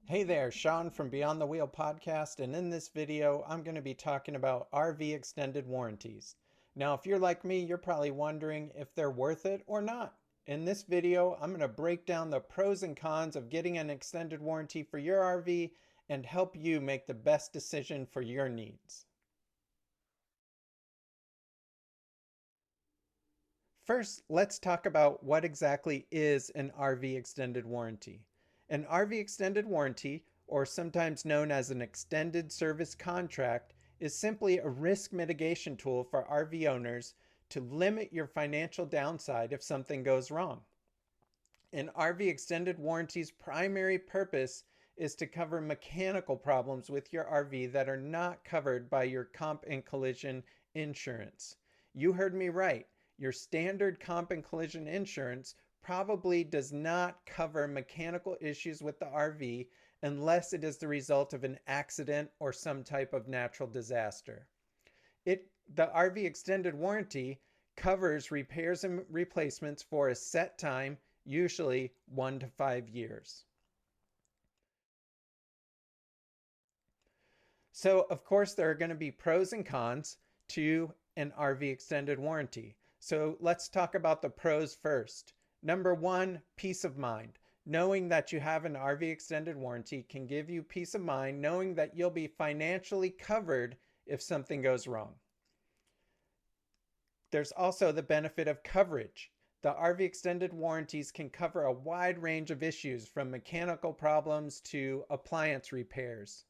Hey there, Sean from Beyond the Wheel podcast, and in this video, I'm going to be talking about RV extended warranties. Now, if you're like me, you're probably wondering if they're worth it or not. In this video, I'm going to break down the pros and cons of getting an extended warranty for your RV and help you make the best decision for your needs. First, let's talk about what exactly is an RV extended warranty. An RV extended warranty, or sometimes known as an extended service contract, is simply a risk mitigation tool for RV owners to limit your financial downside if something goes wrong. An RV extended warranty's primary purpose is to cover mechanical problems with your RV that are not covered by your comp and collision insurance. You heard me right. Your standard comp and collision insurance probably does not cover mechanical issues with the RV unless it is the result of an accident or some type of natural disaster. The RV extended warranty covers repairs and replacements for a set time, usually 1 to 5 years. So, of course, there are going to be pros and cons to an RV extended warranty. So, let's talk about the pros first. Number one, peace of mind. Knowing that you have an RV extended warranty can give you peace of mind knowing that you'll be financially covered if something goes wrong. There's also the benefit of coverage. The RV extended warranties can cover a wide range of issues from mechanical problems to appliance repairs.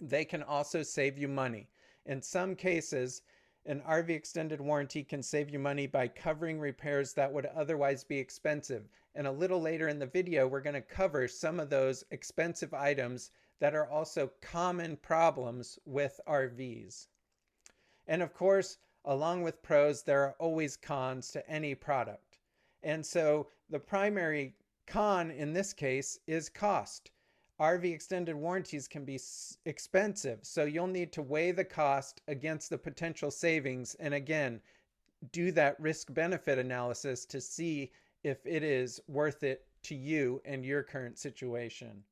They can also save you money. In some cases, an RV extended warranty can save you money by covering repairs that would otherwise be expensive. And a little later in the video, we're going to cover some of those expensive items that are also common problems with RVs. And of course, along with pros, there are always cons to any product. And so the primary con in this case is cost. RV extended warranties can be expensive, so you'll need to weigh the cost against the potential savings and again, do that risk benefit analysis to see if it is worth it to you and your current situation.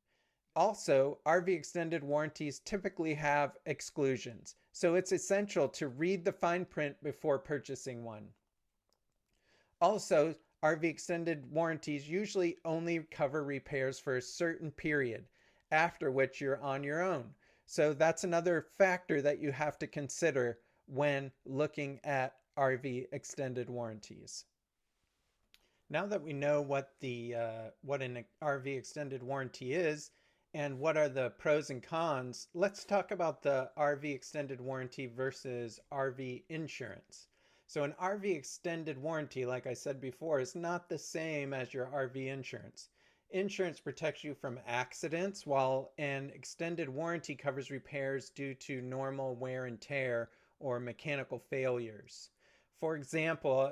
Also, RV extended warranties typically have exclusions, so it's essential to read the fine print before purchasing one. Also, RV extended warranties usually only cover repairs for a certain period, after which you're on your own. So that's another factor that you have to consider when looking at RV extended warranties. Now that we know what an RV extended warranty is and what are the pros and cons, let's talk about the RV extended warranty versus RV insurance. So an RV extended warranty, like I said before, is not the same as your RV insurance. Insurance protects you from accidents, while an extended warranty covers repairs due to normal wear and tear or mechanical failures. For example,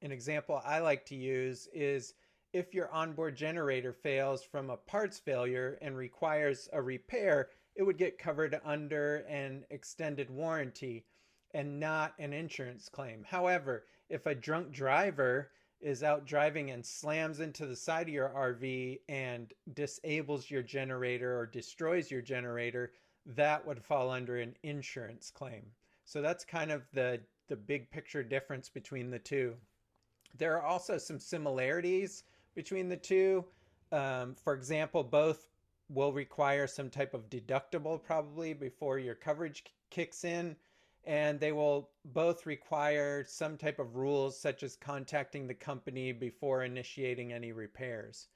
an example I like to use is if your onboard generator fails from a parts failure and requires a repair, it would get covered under an extended warranty and not an insurance claim. However, if a drunk driver is out driving and slams into the side of your RV and disables your generator or destroys your generator, that would fall under an insurance claim. So that's kind of the big picture difference between the two. There are also some similarities between the two. For example, both will require some type of deductible probably before your coverage kicks in. And they will both require some type of rules, such as contacting the company before initiating any repairs.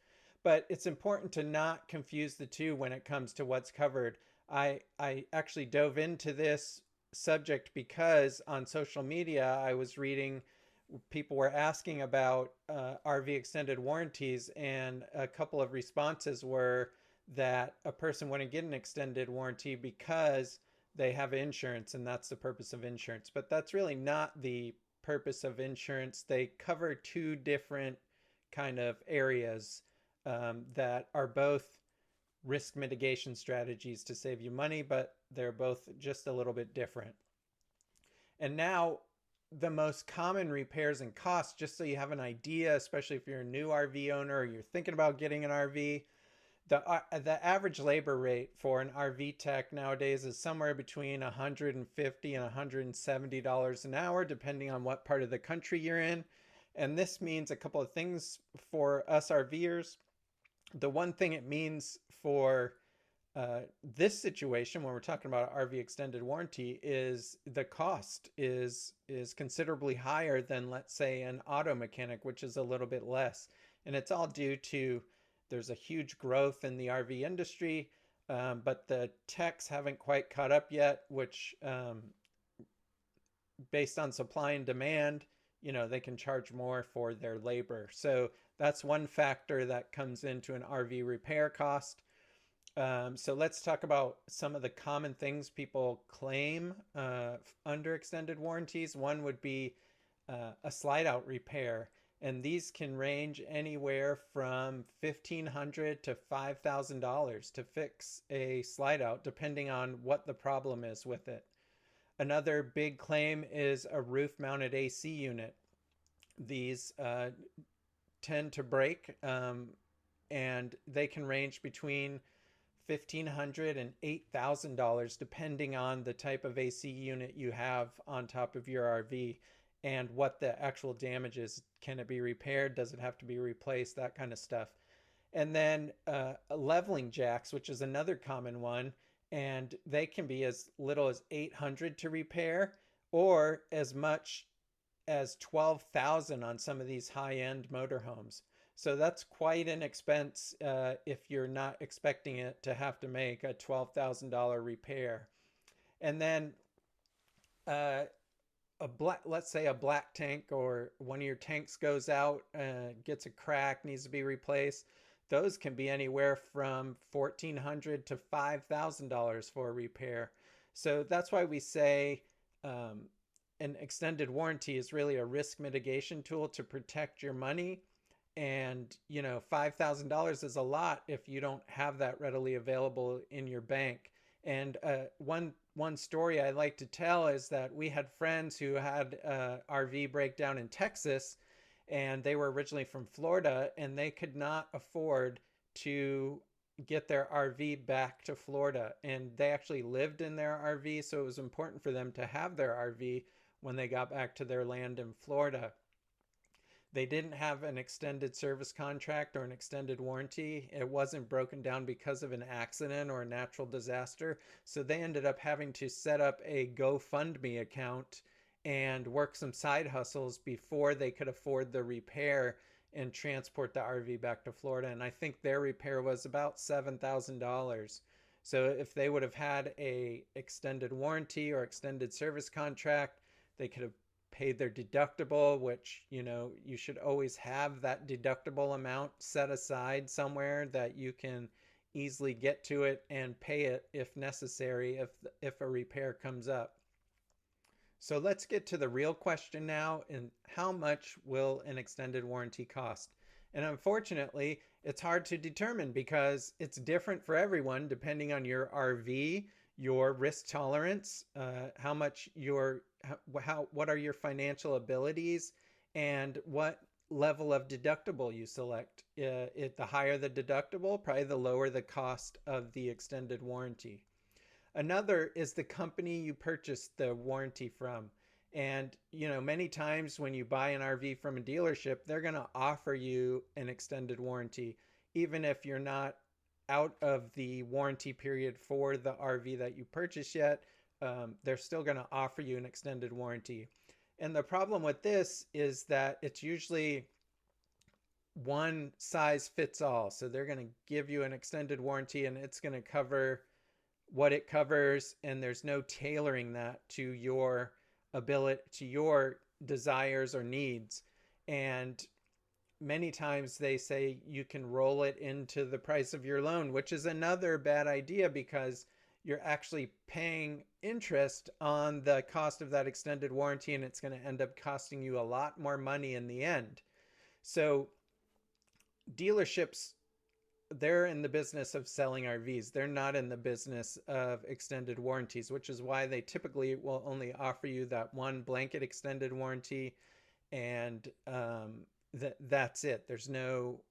But it's important to not confuse the two when it comes to what's covered. I actually dove into this subject because on social media I was reading people were asking about RV extended warranties, and a couple of responses were that a person wouldn't get an extended warranty because they have insurance and that's the purpose of insurance. But that's really not the purpose of insurance. They cover two different kind of areas that are both risk mitigation strategies to save you money, but they're both just a little bit different. And now the most common repairs and costs, just so you have an idea, especially if you're a new RV owner or you're thinking about getting an RV, The average labor rate for an RV tech nowadays is somewhere between $150 and $170 an hour, depending on what part of the country you're in. And this means a couple of things for us RVers. The one thing it means for this situation, when we're talking about RV extended warranty, is the cost is considerably higher than, let's say, an auto mechanic, which is a little bit less. And it's all due to there's a huge growth in the RV industry, but the techs haven't quite caught up yet, which based on supply and demand, they can charge more for their labor. So that's one factor that comes into an RV repair cost. So let's talk about some of the common things people claim under extended warranties. One would be a slide out repair, and these can range anywhere from $1,500 to $5,000 to fix a slide out, depending on what the problem is with it. Another big claim is a roof mounted AC unit. These tend to break, and they can range between $1,500 and $8,000 depending on the type of AC unit you have on top of your RV and what the actual damage is. Can it be repaired? Does it have to be replaced? That kind of stuff. And then leveling jacks, which is another common one, and they can be as little as $800 to repair or as much as $12,000 on some of these high-end motorhomes. So that's quite an expense if you're not expecting it to have to make a $12,000 repair. And then let's say a black tank or one of your tanks goes out, gets a crack, needs to be replaced. Those can be anywhere from $1,400 to $5,000 for a repair. So that's why we say an extended warranty is really a risk mitigation tool to protect your money. And $5,000 is a lot if you don't have that readily available in your bank. And one story I like to tell is that we had friends who had RV breakdown in Texas, and they were originally from Florida, and they could not afford to get their RV back to Florida. And they actually lived in their RV, so it was important for them to have their RV when they got back to their land in Florida. They didn't have an extended service contract or an extended warranty. It wasn't broken down because of an accident or a natural disaster. So they ended up having to set up a GoFundMe account and work some side hustles before they could afford the repair and transport the RV back to Florida. And I think their repair was about $7,000. So if they would have had a extended warranty or extended service contract, they could have paid their deductible, which you should always have that deductible amount set aside somewhere that you can easily get to it and pay it if necessary if a repair comes up. So let's get to the real question now, and how much will an extended warranty cost? And unfortunately, it's hard to determine because it's different for everyone depending on your RV, your risk tolerance, how much what are your financial abilities, and what level of deductible you select. The higher the deductible, probably the lower the cost of the extended warranty. Another is the company you purchased the warranty from. And, many times when you buy an RV from a dealership, they're going to offer you an extended warranty, even if you're not out of the warranty period for the RV that you purchased yet. They're still going to offer you an extended warranty. And the problem with this is that it's usually one size fits all. So they're going to give you an extended warranty and it's going to cover what it covers, and there's no tailoring that to your ability, to your desires or needs. And many times they say you can roll it into the price of your loan, which is another bad idea because you're actually paying interest on the cost of that extended warranty, and it's going to end up costing you a lot more money in the end. So dealerships, they're in the business of selling RVs. They're not in the business of extended warranties, which is why they typically will only offer you that one blanket extended warranty, and that's it. There's no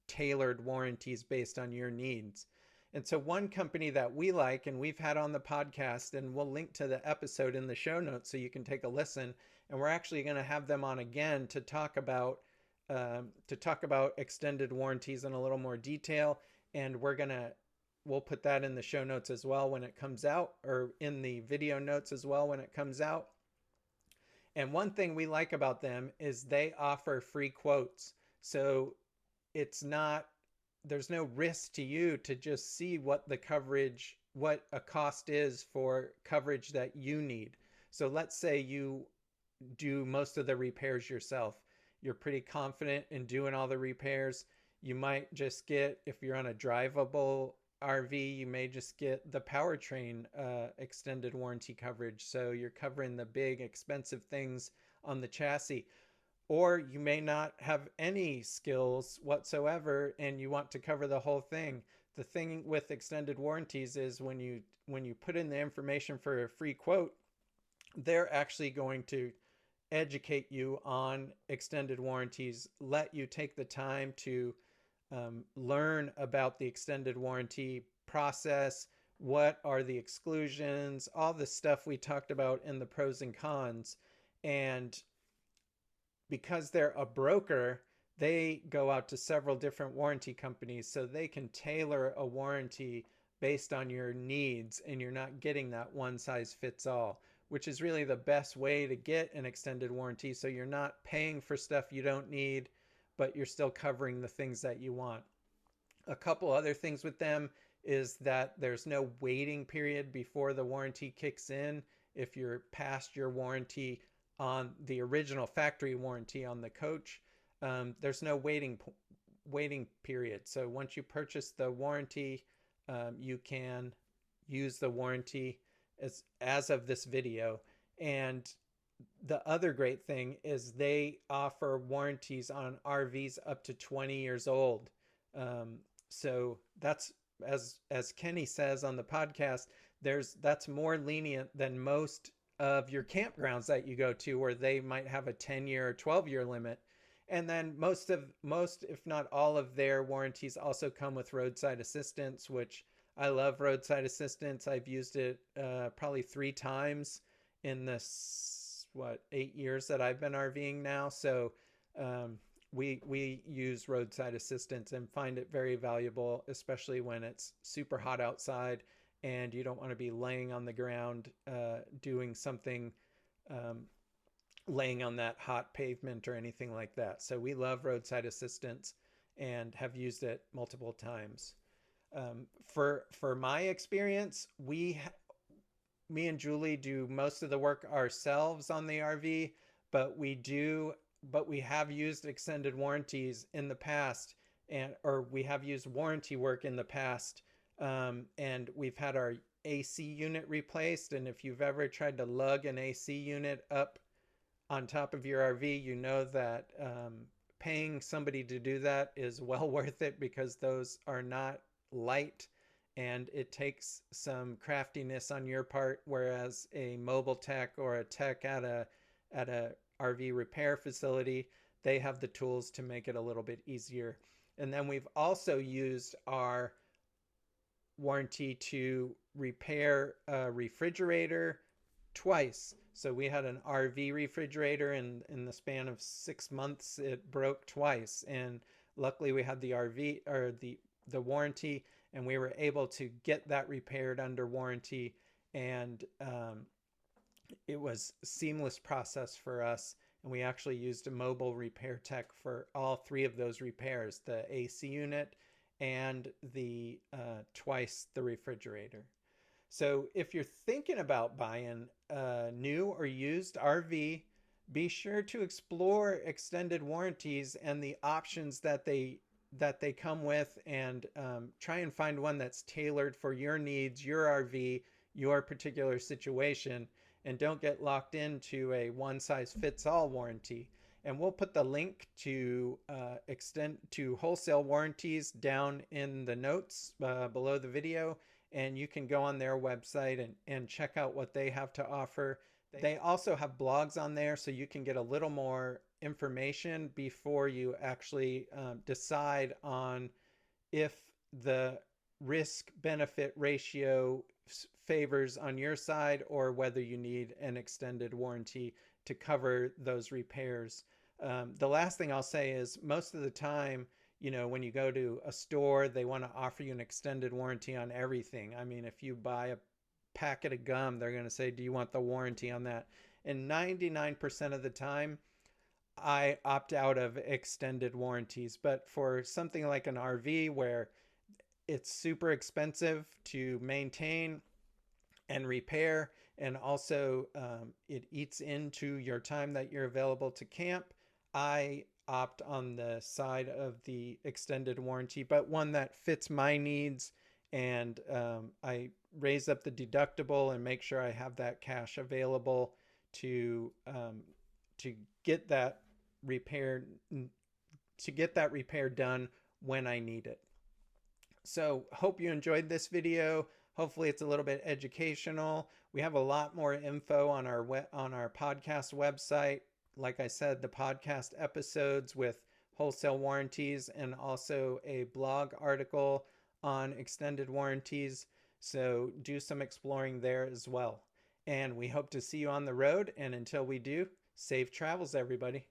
tailored warranties based on your needs. And so one company that we like and we've had on the podcast, and we'll link to the episode in the show notes so you can take a listen, and we're actually going to have them on again to talk about extended warranties in a little more detail. And we'll put that in the show notes as well when it comes out, or in the video notes as well when it comes out. And one thing we like about them is they offer free quotes. So there's no risk to you to just see what a cost is for coverage that you need. So let's say you do most of the repairs yourself. You're pretty confident in doing all the repairs. You might just get, if you're on a drivable RV, you may just get the powertrain extended warranty coverage. So you're covering the big expensive things on the chassis. Or you may not have any skills whatsoever and you want to cover the whole thing. The thing with extended warranties is when you put in the information for a free quote, they're actually going to educate you on extended warranties, let you take the time to learn about the extended warranty process, what are the exclusions, all the stuff we talked about in the pros and cons. And because they're a broker, they go out to several different warranty companies, so they can tailor a warranty based on your needs, and you're not getting that one size fits all, which is really the best way to get an extended warranty. So you're not paying for stuff you don't need, but you're still covering the things that you want. A couple other things with them is that there's no waiting period before the warranty kicks in. If you're past your warranty on the original factory warranty on the coach, there's no waiting period. So once you purchase the warranty, you can use the warranty as of this video. And the other great thing is they offer warranties on RVs up to 20 years old. So that's, as Kenny says on the podcast, that's more lenient than most of your campgrounds that you go to, where they might have a 10-year or 12-year limit. And then most, if not all of their warranties also come with roadside assistance, which I love roadside assistance. I've used it probably 3 times in the 8 years that I've been RVing now. So we use roadside assistance and find it very valuable, especially when it's super hot outside and you don't want to be laying on the ground doing something, laying on that hot pavement or anything like that. So we love roadside assistance and have used it multiple times. For my experience, me and Julie do most of the work ourselves on the RV, but we have used extended warranties in the past, or we have used warranty work in the past, and we've had our AC unit replaced. And if you've ever tried to lug an AC unit up on top of your RV, you know that paying somebody to do that is well worth it, because those are not light and it takes some craftiness on your part, whereas a mobile tech or a tech at a RV repair facility, they have the tools to make it a little bit easier. And then we've also used our warranty to repair a refrigerator twice. So we had an RV refrigerator, and in the span of 6 months it broke twice, and luckily we had the RV, or the warranty, and we were able to get that repaired under warranty. And it was a seamless process for us, and we actually used a mobile repair tech for all 3 of those repairs, the AC unit and the twice the refrigerator. So if you're thinking about buying a new or used RV, be sure to explore extended warranties and the options that they come with, and try and find one that's tailored for your needs, your RV, your particular situation, and don't get locked into a one-size-fits-all warranty. And we'll put the link to wholesale warranties down in the notes below the video, and you can go on their website and check out what they have to offer. They also have blogs on there, so you can get a little more information before you actually decide on if the risk benefit ratio favors on your side or whether you need an extended warranty to cover those repairs. The last thing I'll say is most of the time, when you go to a store, they want to offer you an extended warranty on everything. I mean, if you buy a packet of gum, they're going to say, do you want the warranty on that? And 99% of the time, I opt out of extended warranties. But for something like an RV where it's super expensive to maintain and repair, and also it eats into your time that you're available to camp, I opt on the side of the extended warranty, but one that fits my needs. And I raise up the deductible and make sure I have that cash available to get that repair done when I need it. So hope you enjoyed this video. Hopefully it's a little bit educational. We have a lot more info on our podcast website. Like I said, the podcast episodes with wholesale warranties and also a blog article on extended warranties. So do some exploring there as well. And we hope to see you on the road. And until we do, safe travels, everybody.